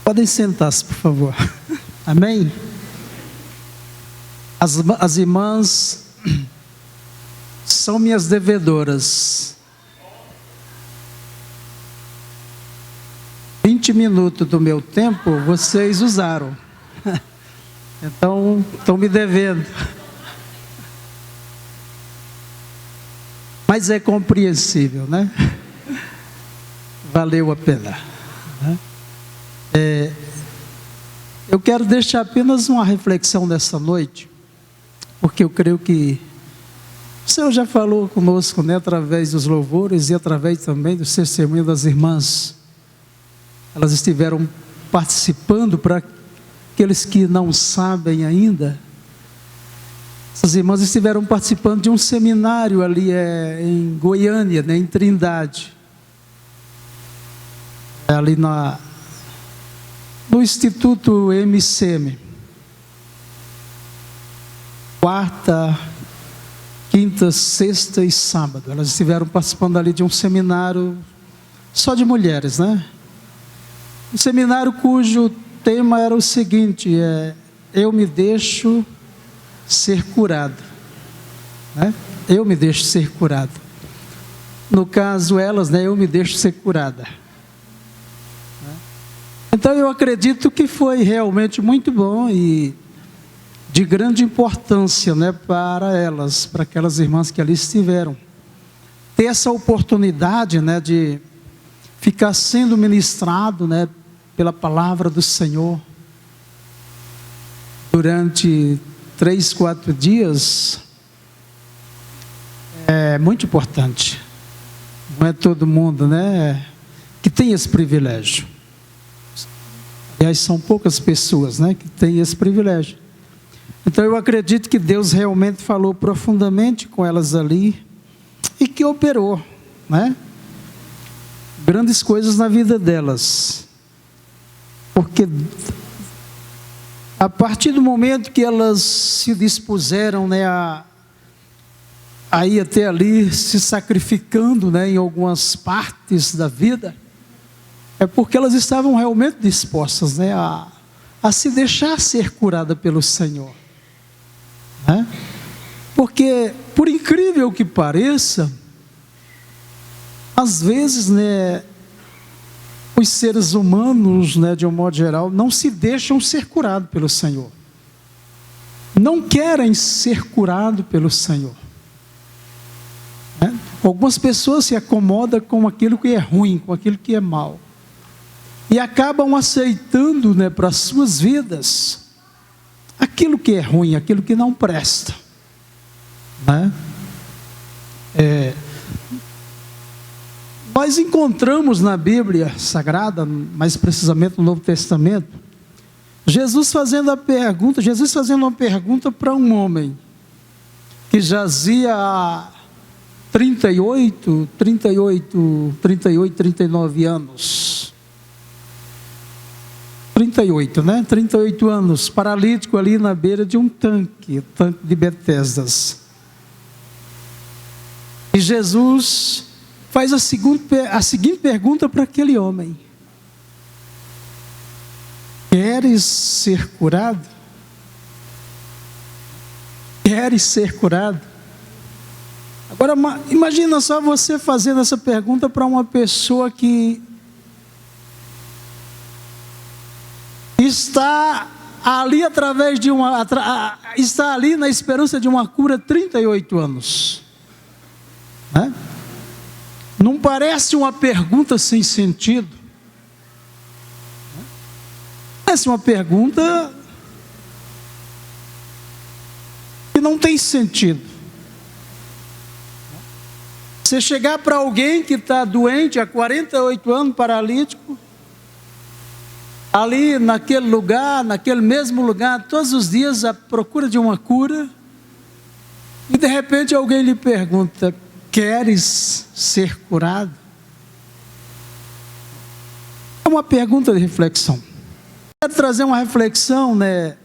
Podem sentar-se, por favor. Amém? As irmãs são minhas devedoras. 20 minutos do meu tempo vocês usaram. Então, estão me devendo. Mas é compreensível, né? Valeu a pena. Eu quero deixar apenas uma reflexão nessa noite, porque eu creio que o Senhor já falou conosco, né, através dos louvores e através também do testemunho das irmãs. Elas estiveram participando. Para aqueles que não sabem ainda, essas irmãs estiveram participando de um seminário ali em Goiânia, né, em Trindade, ali no Instituto MCM. Quarta, quinta, sexta e sábado. Elas estiveram participando ali de um seminário só de mulheres, né? Um seminário cujo tema era o seguinte: eu me deixo ser curado, né? Eu me deixo ser curado. No caso elas, né? Eu me deixo ser curada. Então eu acredito que foi realmente muito bom e de grande importância, né, para elas, para aquelas irmãs que ali estiveram, ter essa oportunidade, né, de ficar sendo ministrado, né, pela palavra do Senhor durante 3, 4 dias. É muito importante. Não é todo mundo, né, que tem esse privilégio. Aliás, são poucas pessoas, né, que têm esse privilégio. Então eu acredito que Deus realmente falou profundamente com elas ali e que operou, né, grandes coisas na vida delas. Porque a partir do momento que elas se dispuseram, né, a ir até ali se sacrificando, né, em algumas partes da vida, é porque elas estavam realmente dispostas, né, a se deixar ser curada pelo Senhor, né? Porque, por incrível que pareça, às vezes, né, os seres humanos, né, de um modo geral, não se deixam ser curados pelo Senhor. Não querem ser curados pelo Senhor, né? Algumas pessoas se acomodam com aquilo que é ruim, com aquilo que é mal, e acabam aceitando, né, para as suas vidas aquilo que é ruim, aquilo que não presta, né? Nós encontramos na Bíblia Sagrada, mais precisamente no Novo Testamento, Jesus fazendo uma pergunta para um homem que jazia há 39 anos. 38, né? 38 anos, paralítico ali na beira de um tanque de Betesdas. E Jesus faz a seguinte pergunta para aquele homem: queres ser curado? Queres ser curado? Agora, imagina só você fazendo essa pergunta para uma pessoa que está ali está ali na esperança de uma cura há 38 anos, né? Não parece uma pergunta sem sentido? Parece uma pergunta que não tem sentido. Você chegar para alguém que está doente há 48 anos, paralítico, ali naquele lugar, naquele mesmo lugar, todos os dias à procura de uma cura, e de repente alguém lhe pergunta: queres ser curado? É uma pergunta de reflexão. Quero trazer uma reflexão, né,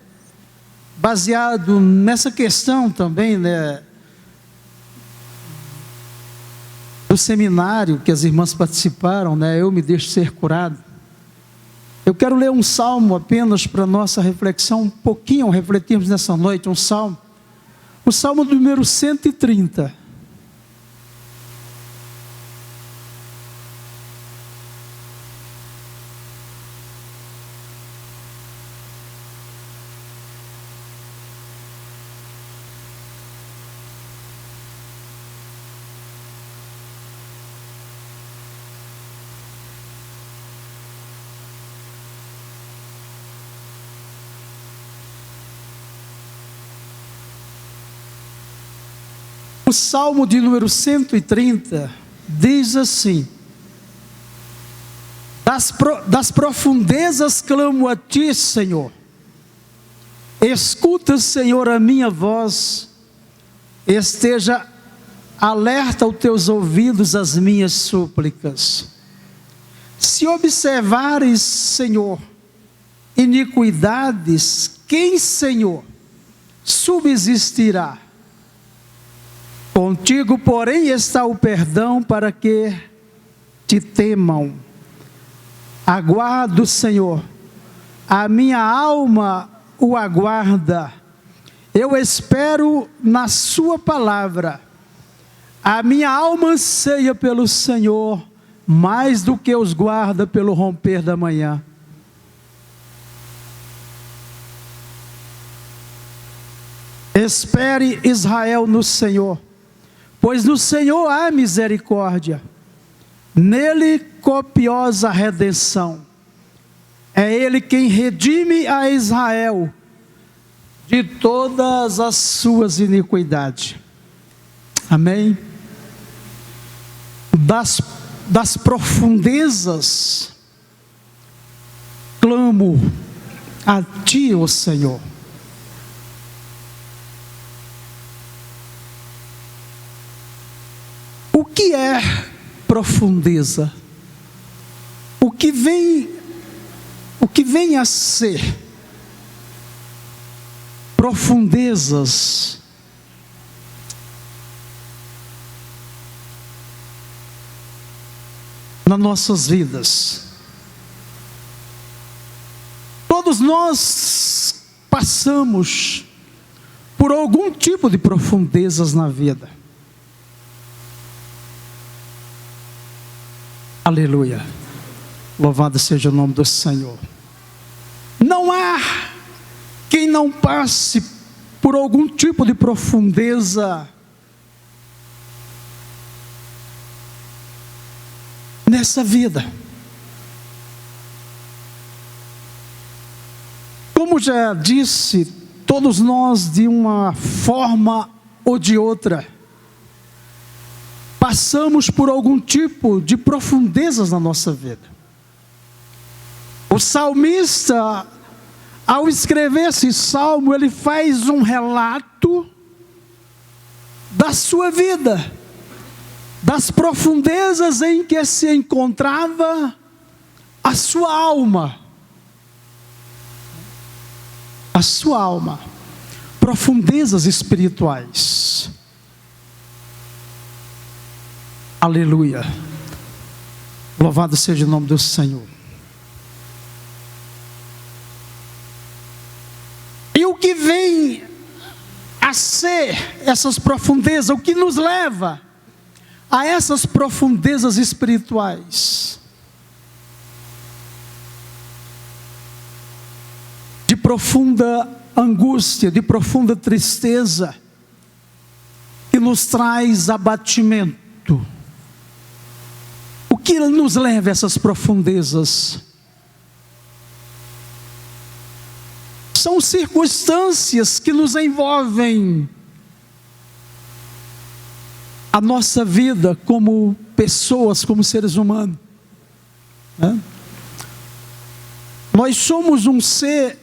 baseado nessa questão também, né, do seminário que as irmãs participaram, né, eu me deixo ser curado. Eu quero ler um salmo apenas para nossa reflexão, um pouquinho refletirmos nessa noite, um salmo. O salmo número 130. O salmo de número 130 diz assim: das profundezas clamo a ti, Senhor. Escuta, Senhor, a minha voz. Esteja alerta aos teus ouvidos as minhas súplicas. Se observares, Senhor, iniquidades, quem, Senhor, subsistirá? Contigo, porém, está o perdão para que te temam. Aguardo, Senhor, a minha alma o aguarda. Eu espero na sua palavra. A minha alma anseia pelo Senhor, mais do que os guarda pelo romper da manhã. Espere, Israel, no Senhor, pois no Senhor há misericórdia, nele copiosa redenção. É Ele quem redime a Israel de todas as suas iniquidades. Amém? Das profundezas clamo a Ti, ó Senhor. O que é profundeza? O que vem a ser profundezas? Nas nossas vidas. Todos nós passamos por algum tipo de profundezas na vida. Aleluia. Louvado seja o nome do Senhor. Não há quem não passe por algum tipo de profundeza nessa vida. Como já disse, todos nós, de uma forma ou de outra, passamos por algum tipo de profundezas na nossa vida. O salmista, ao escrever esse salmo, ele faz um relato da sua vida, das profundezas em que se encontrava a sua alma. A sua alma. Profundezas espirituais. Aleluia. Louvado seja o nome do Senhor. E o que vem a ser essas profundezas, o que nos leva a essas profundezas espirituais, de profunda angústia, de profunda tristeza, que nos traz abatimento. O que nos leva a essas profundezas? São circunstâncias que nos envolvem a nossa vida como pessoas, como seres humanos, né? Nós somos um ser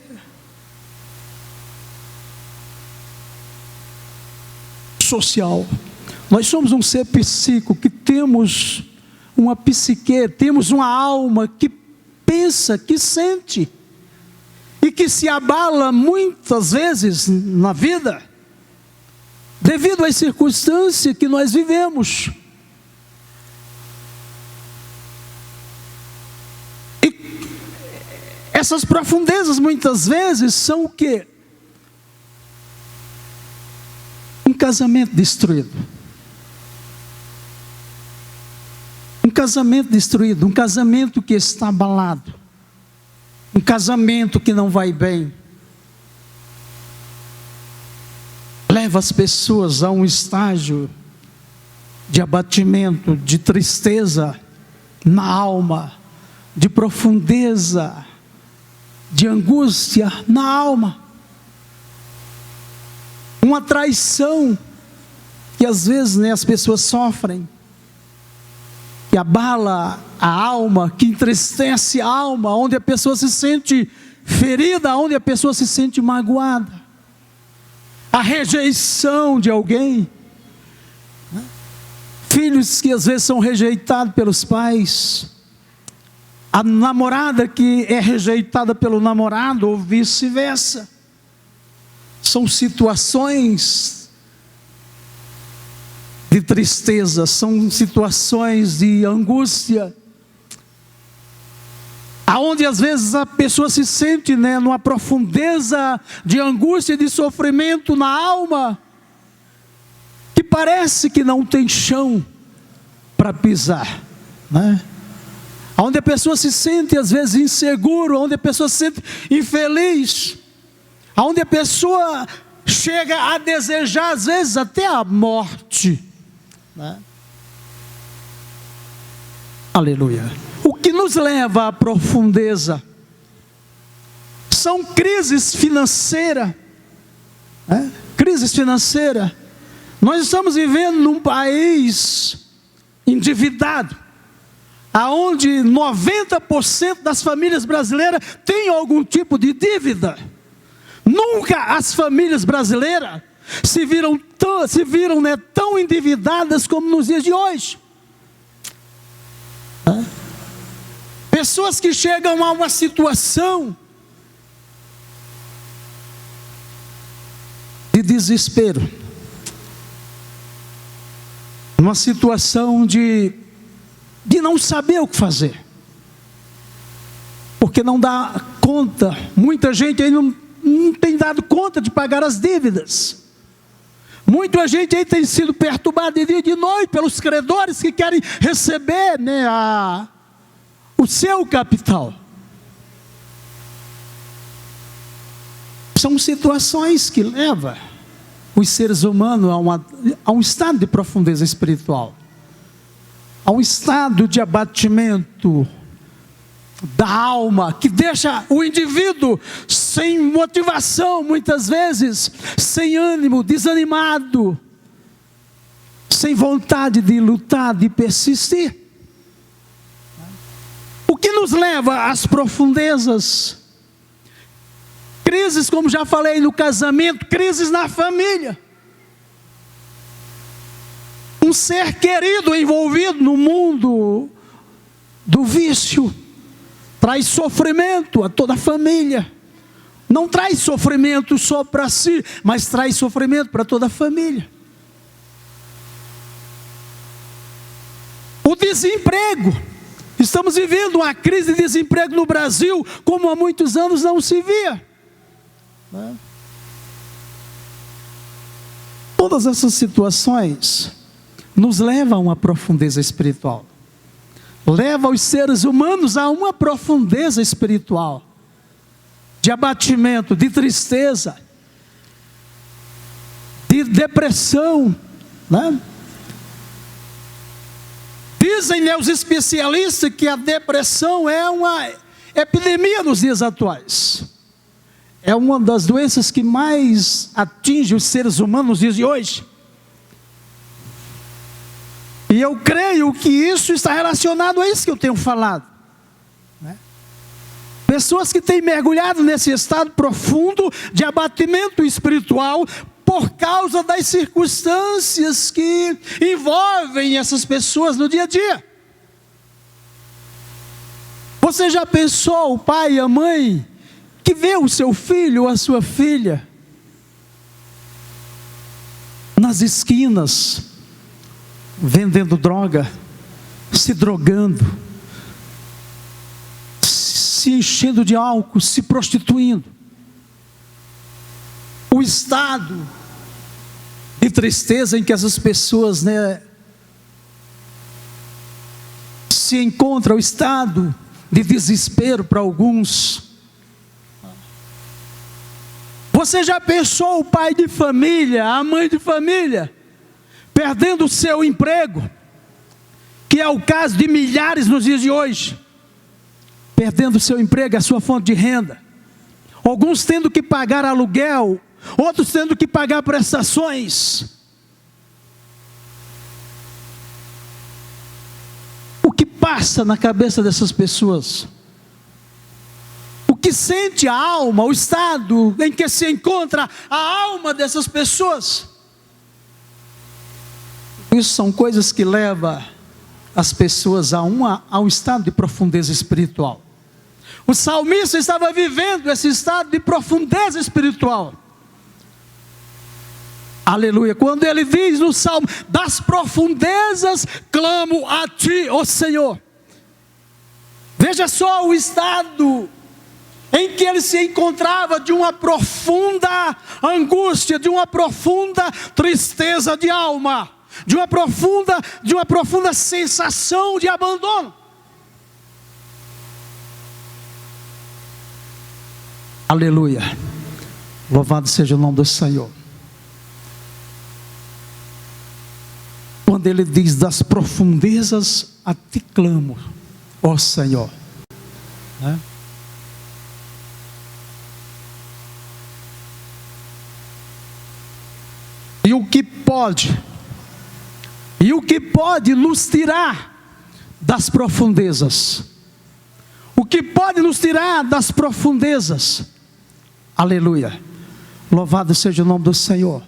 social, nós somos um ser psíquico, que temos uma psique, temos uma alma que pensa, que sente, e que se abala muitas vezes na vida, devido às circunstâncias que nós vivemos. Essas profundezas muitas vezes são o quê? Um casamento destruído. Um casamento destruído, um casamento que está abalado. Um casamento que não vai bem. Leva as pessoas a um estágio de abatimento, de tristeza na alma, de profundeza, de angústia na alma. Uma traição que às vezes as pessoas sofrem, que abala a alma, que entristece a alma, onde a pessoa se sente ferida, onde a pessoa se sente magoada. A rejeição de alguém. Filhos que às vezes são rejeitados pelos pais. A namorada que é rejeitada pelo namorado ou vice-versa. São situações de tristeza, são situações de angústia. Aonde às vezes a pessoa se sente numa profundeza de angústia e de sofrimento na alma, que parece que não tem chão para pisar, Onde a pessoa se sente às vezes inseguro, onde a pessoa se sente infeliz, onde a pessoa chega a desejar às vezes até a morte, Aleluia. O que nos leva à profundeza são crises financeiras. Crises financeiras. Nós estamos vivendo num país endividado, aonde 90% das famílias brasileiras têm algum tipo de dívida. Nunca as famílias brasileiras se viram tão endividadas como nos dias de hoje. Pessoas que chegam a uma situação de desespero, uma situação de não saber o que fazer, porque não dá conta. Muita gente aí não tem dado conta de pagar as dívidas. Muita gente aí tem sido perturbada de dia e de noite pelos credores que querem receber o seu capital. São situações que levam os seres humanos a um estado de profundeza espiritual, a um estado de abatimento da alma, que deixa o indivíduo sem motivação, muitas vezes, sem ânimo, desanimado, sem vontade de lutar, de persistir. O que nos leva às profundezas? Crises, como já falei, no casamento, crises na família. Um ser querido envolvido no mundo do vício traz sofrimento a toda a família. Não traz sofrimento só para si, mas traz sofrimento para toda a família. O desemprego. Estamos vivendo uma crise de desemprego no Brasil como há muitos anos não se via. Todas essas situações nos levam a uma profundeza espiritual. Leva os seres humanos a uma profundeza espiritual, de abatimento, de tristeza, de depressão, Dizem os especialistas que a depressão é uma epidemia nos dias atuais. É uma das doenças que mais atinge os seres humanos nos dias de hoje. E eu creio que isso está relacionado a isso que eu tenho falado. Pessoas que têm mergulhado nesse estado profundo de abatimento espiritual por causa das circunstâncias que envolvem essas pessoas no dia a dia. Você já pensou, o pai e a mãe, que vê o seu filho ou a sua filha nas esquinas, vendendo droga, se drogando, se se enchendo de álcool, se prostituindo. O estado de tristeza em que essas pessoas, se encontram, o estado de desespero para alguns. Você já pensou o pai de família, a mãe de família, perdendo o seu emprego, que é o caso de milhares nos dias de hoje, perdendo o seu emprego, a sua fonte de renda, alguns tendo que pagar aluguel, outros tendo que pagar prestações. O que passa na cabeça dessas pessoas? O que sente a alma, o estado em que se encontra a alma dessas pessoas? Isso são coisas que levam as pessoas a um estado de profundeza espiritual. O salmista estava vivendo esse estado de profundeza espiritual. Aleluia. Quando ele diz no salmo: das profundezas clamo a ti, ó Senhor. Veja só o estado em que ele se encontrava, de uma profunda angústia, de uma profunda tristeza de alma, de uma profunda sensação de abandono. Aleluia. Louvado seja o nome do Senhor. Quando ele diz: das profundezas a ti clamo, ó Senhor, E o que pode nos tirar das profundezas? O que pode nos tirar das profundezas? Aleluia. Louvado seja o nome do Senhor.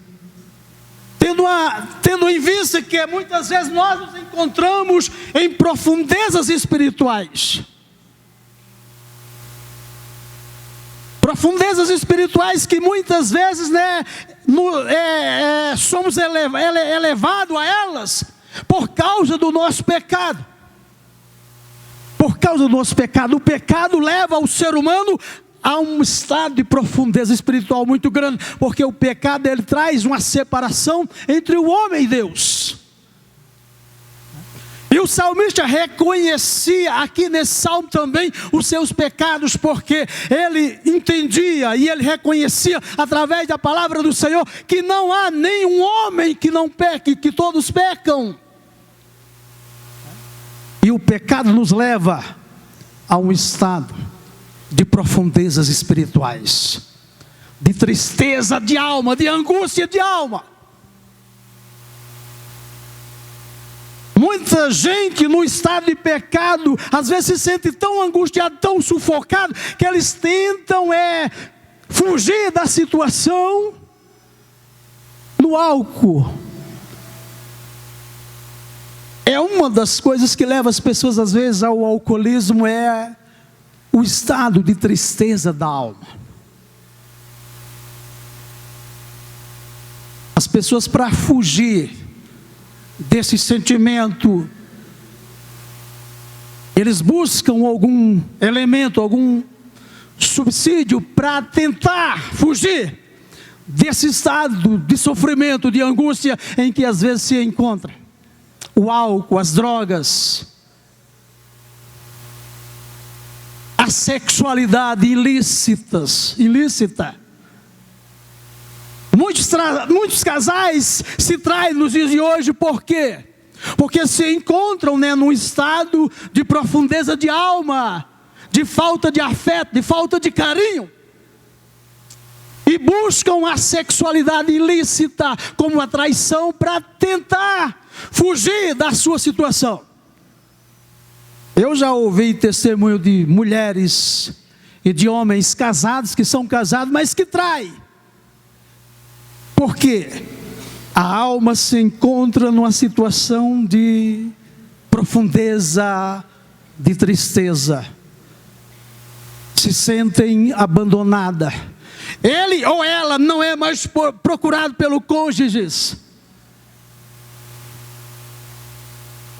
Tendo em vista que muitas vezes nós nos encontramos em profundezas espirituais. Profundezas espirituais que muitas vezes somos elevados a elas por causa do nosso pecado. Por causa do nosso pecado. O pecado leva o ser humano a um estado de profundeza espiritual muito grande, porque o pecado ele traz uma separação entre o homem e Deus. E o salmista reconhecia aqui nesse salmo também os seus pecados, porque ele entendia e ele reconhecia através da palavra do Senhor que não há nenhum homem que não peque, que todos pecam. E o pecado nos leva a um estado de profundezas espirituais, de tristeza de alma, de angústia de alma. Muita gente no estado de pecado, às vezes se sente tão angustiado, tão sufocado, que eles tentam fugir da situação no álcool. É uma das coisas que leva as pessoas às vezes ao alcoolismo, é o estado de tristeza da alma. As pessoas, para fugir desse sentimento, eles buscam algum elemento, algum subsídio para tentar fugir desse estado de sofrimento, de angústia em que às vezes se encontra. O álcool, as drogas, a sexualidade ilícita. Muitos casais se traem nos dias de hoje, por quê? Porque se encontram num estado de profundeza de alma, de falta de afeto, de falta de carinho, e buscam a sexualidade ilícita como uma traição para tentar fugir da sua situação. Eu já ouvi testemunho de mulheres e de homens casados, que são casados, mas que traem. Porque a alma se encontra numa situação de profundeza, de tristeza. Se sentem abandonada. Ele ou ela não é mais procurado pelo cônjuge.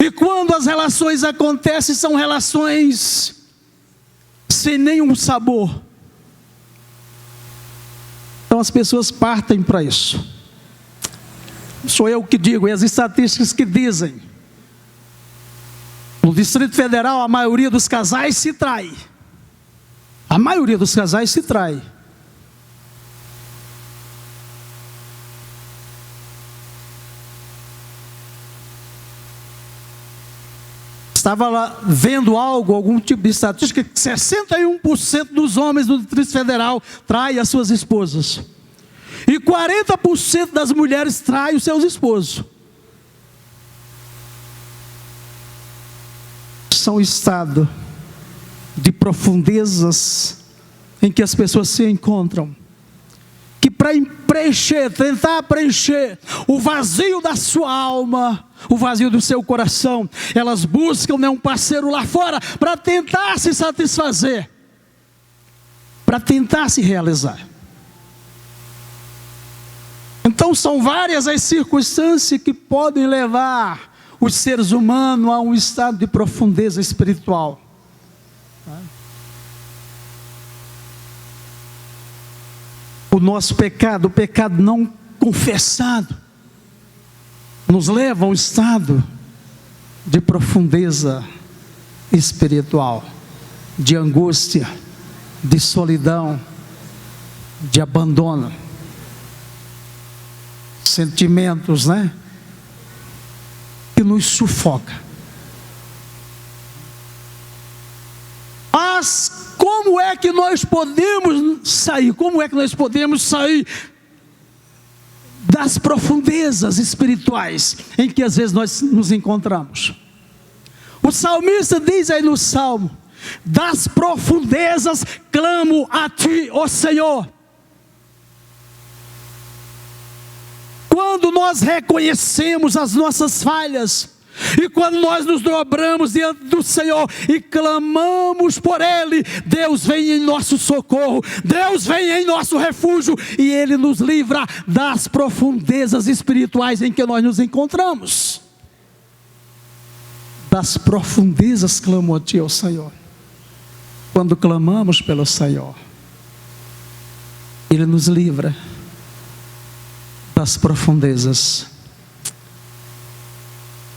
E quando as relações acontecem, são relações sem nenhum sabor. Então as pessoas partem para isso. Não sou eu que digo, é as estatísticas que dizem. No Distrito Federal, a maioria dos casais se trai. A maioria dos casais se trai. Estava lá vendo algum tipo de estatística, que 61% dos homens do Distrito Federal traem as suas esposas. E 40% das mulheres traem os seus esposos. São estado de profundezas em que as pessoas se encontram, que para tentar preencher o vazio da sua alma, o vazio do seu coração, elas buscam um parceiro lá fora para tentar se satisfazer, para tentar se realizar. Então são várias as circunstâncias que podem levar os seres humanos a um estado de profundeza espiritual. O nosso pecado, o pecado não confessado, nos leva a um estado de profundeza espiritual, de angústia, de solidão, de abandono, sentimentos, que nos sufoca. Mas como é que nós podemos sair? Como é que nós podemos sair das profundezas espirituais em que às vezes nós nos encontramos? O salmista diz aí no Salmo: das profundezas clamo a ti, ó Senhor. Quando nós reconhecemos as nossas falhas, e quando nós nos dobramos diante do Senhor e clamamos por Ele, Deus vem em nosso socorro, Deus vem em nosso refúgio, e Ele nos livra das profundezas espirituais em que nós nos encontramos. Das profundezas clamo a ti, ó Senhor. Quando clamamos pelo Senhor, Ele nos livra das profundezas.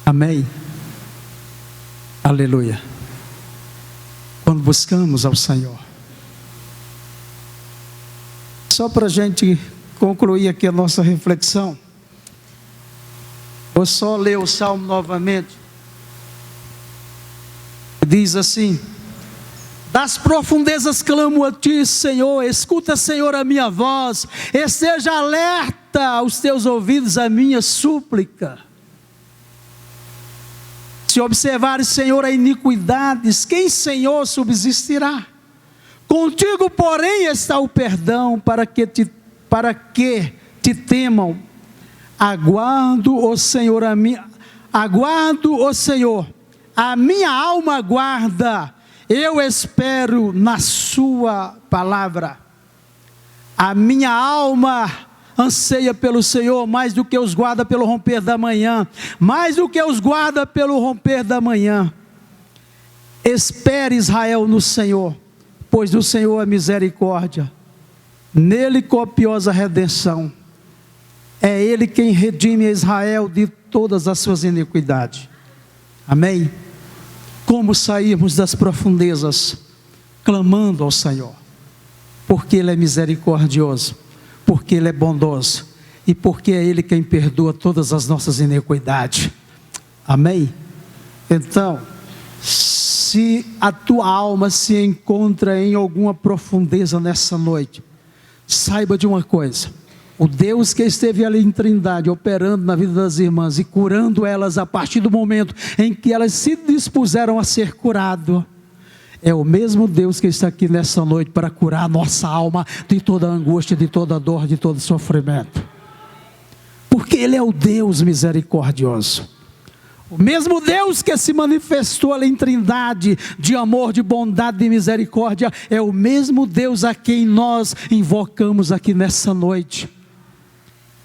Amém? Aleluia. Quando buscamos ao Senhor. Só para a gente concluir aqui a nossa reflexão, vou só ler o Salmo novamente. Diz assim: das profundezas clamo a ti, Senhor, escuta, Senhor, a minha voz, esteja alerta aos teus ouvidos a minha súplica. Se observares, Senhor, a iniquidades, quem, Senhor, subsistirá? Contigo, porém, está o perdão, para que te temam. Aguardo, ó Senhor, a minha alma aguarda, eu espero na sua palavra. A minha alma anseia pelo Senhor, mais do que os guarda pelo romper da manhã, mais do que os guarda pelo romper da manhã. Espere, Israel, no Senhor, pois do Senhor a misericórdia, nele copiosa redenção. É Ele quem redime a Israel de todas as suas iniquidades. Amém? Como sairmos das profundezas? Clamando ao Senhor, porque Ele é misericordioso, porque Ele é bondoso, e porque é Ele quem perdoa todas as nossas iniquidades. Amém? Então, se a tua alma se encontra em alguma profundeza nessa noite, saiba de uma coisa: o Deus que esteve ali em Trindade, operando na vida das irmãs e curando elas a partir do momento em que elas se dispuseram a ser curado, é o mesmo Deus que está aqui nessa noite para curar a nossa alma de toda angústia, de toda dor, de todo sofrimento. Porque Ele é o Deus misericordioso. O mesmo Deus que se manifestou ali em Trindade, de amor, de bondade, de misericórdia, é o mesmo Deus a quem nós invocamos aqui nessa noite.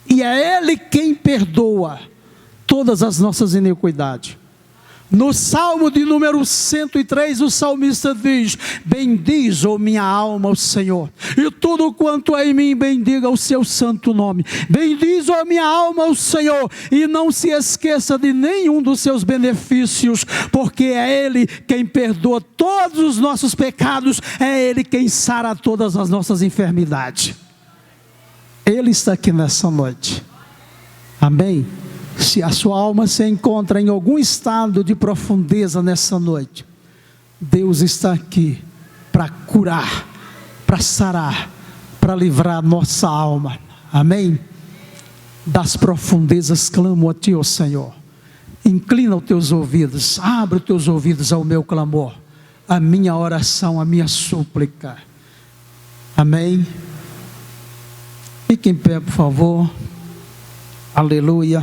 E é Ele quem perdoa todas as nossas iniquidades. No Salmo de número 103, o salmista diz: bendiz, ó minha alma, o Senhor, e tudo quanto é em mim, bendiga o seu santo nome. Bendiz, ó minha alma, o Senhor, e não se esqueça de nenhum dos seus benefícios, porque é Ele quem perdoa todos os nossos pecados, é Ele quem sara todas as nossas enfermidades. Ele está aqui nessa noite. Amém? Se a sua alma se encontra em algum estado de profundeza nessa noite, Deus está aqui para curar, para sarar, para livrar a nossa alma. Amém? Das profundezas clamo a Ti, ó Senhor. Inclina os teus ouvidos, abre os teus ouvidos ao meu clamor, a minha oração, a minha súplica. Amém? Fique em pé, por favor. Aleluia.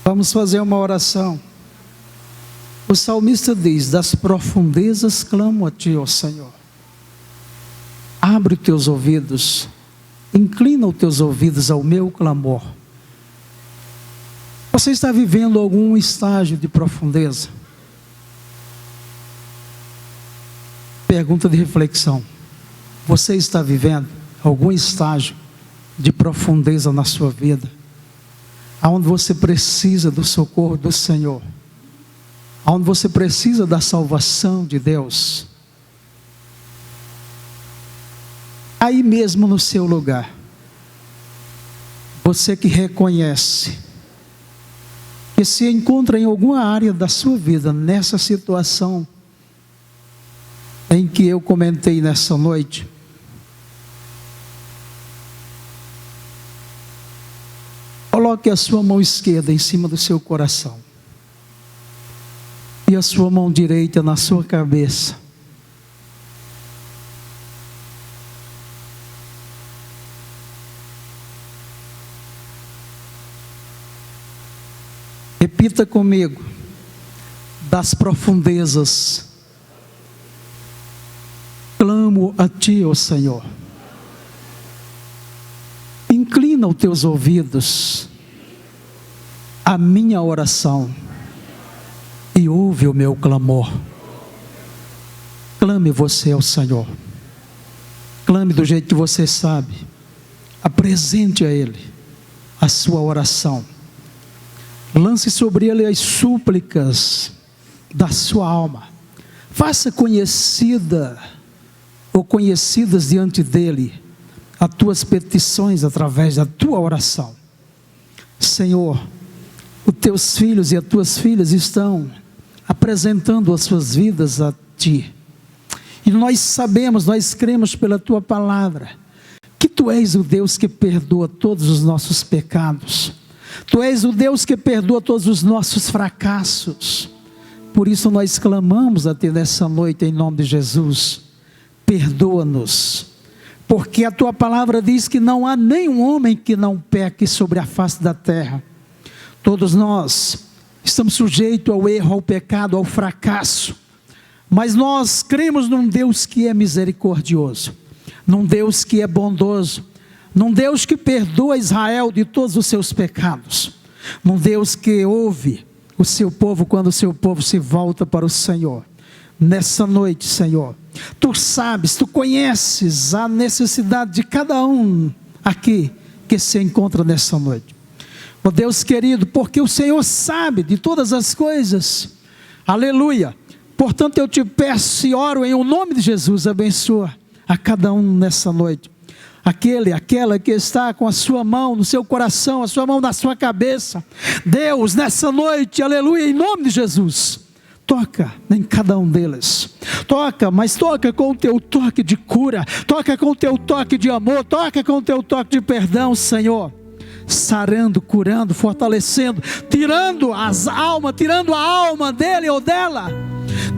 Vamos fazer uma oração. O salmista diz: das profundezas clamo a Ti, ó Senhor. Abre os teus ouvidos, inclina os teus ouvidos ao meu clamor. Você está vivendo algum estágio de profundeza? Pergunta de reflexão: você está vivendo algum estágio de profundeza na sua vida? Aonde você precisa do socorro do Senhor, aonde você precisa da salvação de Deus, aí mesmo no seu lugar, você que reconhece, que se encontra em alguma área da sua vida, nessa situação em que eu comentei nessa noite, coloque a sua mão esquerda em cima do seu coração e a sua mão direita na sua cabeça. Repita comigo: das profundezas clamo a Ti, ó Senhor. Inclina os teus ouvidos à minha oração e ouve o meu clamor. Clame você ao Senhor. Clame do jeito que você sabe. Apresente a Ele a sua oração. Lance sobre Ele as súplicas da sua alma. Faça conhecida ou conhecidas diante dEle as tuas petições através da tua oração. Senhor, os teus filhos e as tuas filhas estão apresentando as suas vidas a Ti. E nós sabemos, nós cremos pela Tua palavra, que Tu és o Deus que perdoa todos os nossos pecados. Tu és o Deus que perdoa todos os nossos fracassos. Por isso nós clamamos a Ti nessa noite, em nome de Jesus. Perdoa-nos. Porque a Tua palavra diz que não há nenhum homem que não peque sobre a face da terra. Todos nós estamos sujeitos ao erro, ao pecado, ao fracasso. Mas nós cremos num Deus que é misericordioso, num Deus que é bondoso, num Deus que perdoa Israel de todos os seus pecados, num Deus que ouve o seu povo quando o seu povo se volta para o Senhor. Nessa noite, Senhor, Tu sabes, Tu conheces a necessidade de cada um aqui que se encontra nessa noite. Ó Deus querido, porque o Senhor sabe de todas as coisas. Aleluia. Portanto eu Te peço e oro em o nome de Jesus, abençoa a cada um nessa noite. Aquela que está com a sua mão no seu coração, a sua mão na sua cabeça. Deus, nessa noite, aleluia, em nome de Jesus, toca em cada um deles. Toca, mas toca com o Teu toque de cura. Toca com o Teu toque de amor. Toca com o Teu toque de perdão, Senhor. sarando, curando, fortalecendo, tirando a alma dele ou dela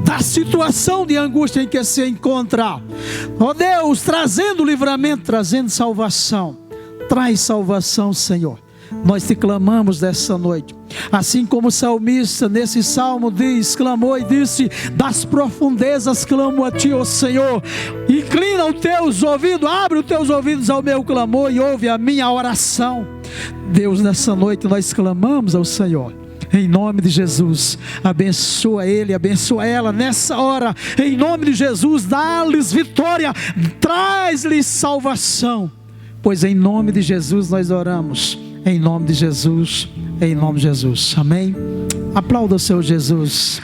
da situação de angústia em que se encontra. Ó Deus, trazendo livramento, trazendo salvação. Traz salvação, Senhor. Nós te clamamos dessa noite, assim como o salmista nesse salmo clamou e disse: das profundezas clamo a ti, ó Senhor. Inclina os teus ouvidos, abre os teus ouvidos ao meu clamor e ouve a minha oração. Deus, nessa noite nós clamamos ao Senhor, em nome de Jesus. Abençoa ele, abençoa ela nessa hora, em nome de Jesus. Dá-lhes vitória, traz-lhes salvação, pois em nome de Jesus nós oramos. Em nome de Jesus, em nome de Jesus, amém? Aplauda o Senhor Jesus.